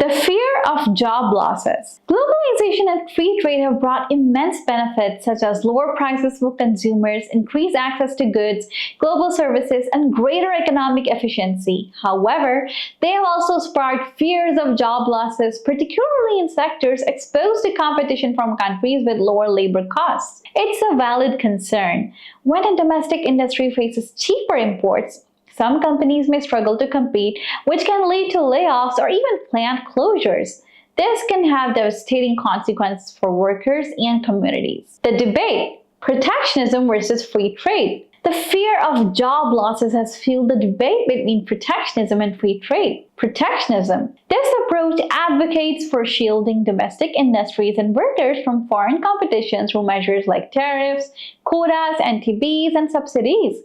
The fear of job losses. Globalization and free trade have brought immense benefits such as lower prices for consumers, increased access to goods, global services, and greater economic efficiency. However, they have also sparked fears of job losses, particularly in sectors exposed to competition from countries with lower labor costs. It's a valid concern. When a domestic industry faces cheaper imports, some companies may struggle to compete, which can lead to layoffs or even plant closures. This can have devastating consequences for workers and communities. The debate: protectionism versus free trade. The fear of job losses has fueled the debate between protectionism and free trade. Protectionism. This approach advocates for shielding domestic industries and workers from foreign competition through measures like tariffs, quotas, NTBs, and subsidies.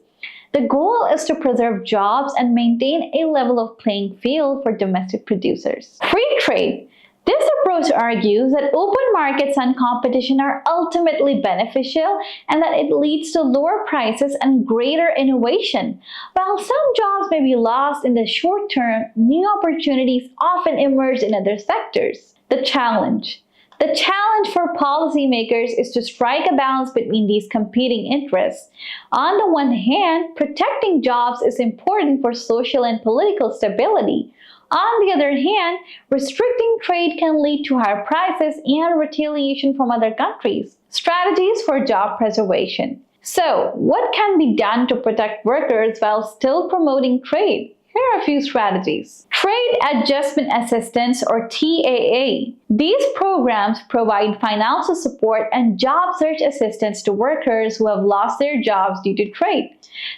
The goal is to preserve jobs and maintain a level playing field for domestic producers. Free trade. This approach argues that open markets and competition are ultimately beneficial and that it leads to lower prices and greater innovation. While some jobs may be lost in the short term, new opportunities often emerge in other sectors. The challenge. The challenge for policymakers is to strike a balance between these competing interests. On the one hand, protecting jobs is important for social and political stability. On the other hand, restricting trade can lead to higher prices and retaliation from other countries. Strategies for job preservation. So, what can be done to protect workers while still promoting trade? Here are a few strategies. Trade Adjustment Assistance or TAA. These programs provide financial support and job search assistance to workers who have lost their jobs due to trade.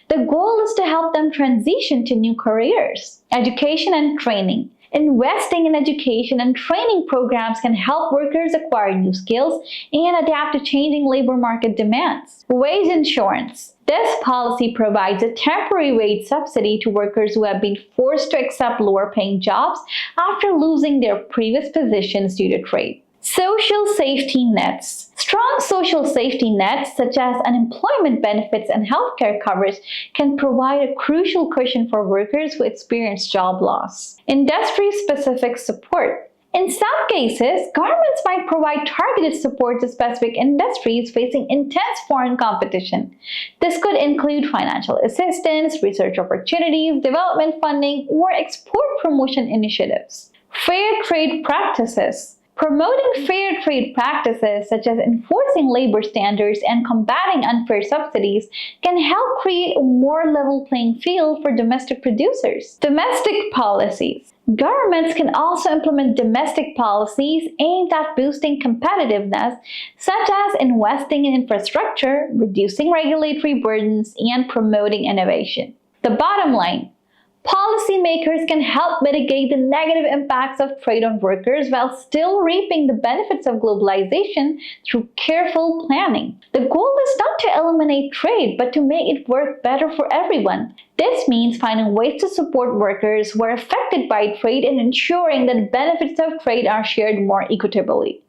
The goal is to help them transition to new careers. Education and training. Investing in education and training programs can help workers acquire new skills and adapt to changing labor market demands. Wage insurance. This policy provides a temporary wage subsidy to workers who have been forced to accept lower paying jobs after losing their previous positions due to trade. Social safety nets. Strong social safety nets such as unemployment benefits and healthcare coverage can provide a crucial cushion for workers who experience job loss. Industry-specific support. In some cases, governments might provide targeted support to specific industries facing intense foreign competition. This could include financial assistance, research opportunities, development funding, or export promotion initiatives. Fair trade practices. Promoting fair trade practices such as enforcing labor standards and combating unfair subsidies can help create a more level playing field for domestic producers. Domestic policies. Governments can also implement domestic policies aimed at boosting competitiveness, such as investing in infrastructure, reducing regulatory burdens, and promoting innovation. The bottom line: policymakers can help mitigate the negative impacts of trade on workers while still reaping the benefits of globalization through careful planning. The goal is not to eliminate trade, but to make it work better for everyone. This means finding ways to support workers who are affected by trade and ensuring that benefits of trade are shared more equitably.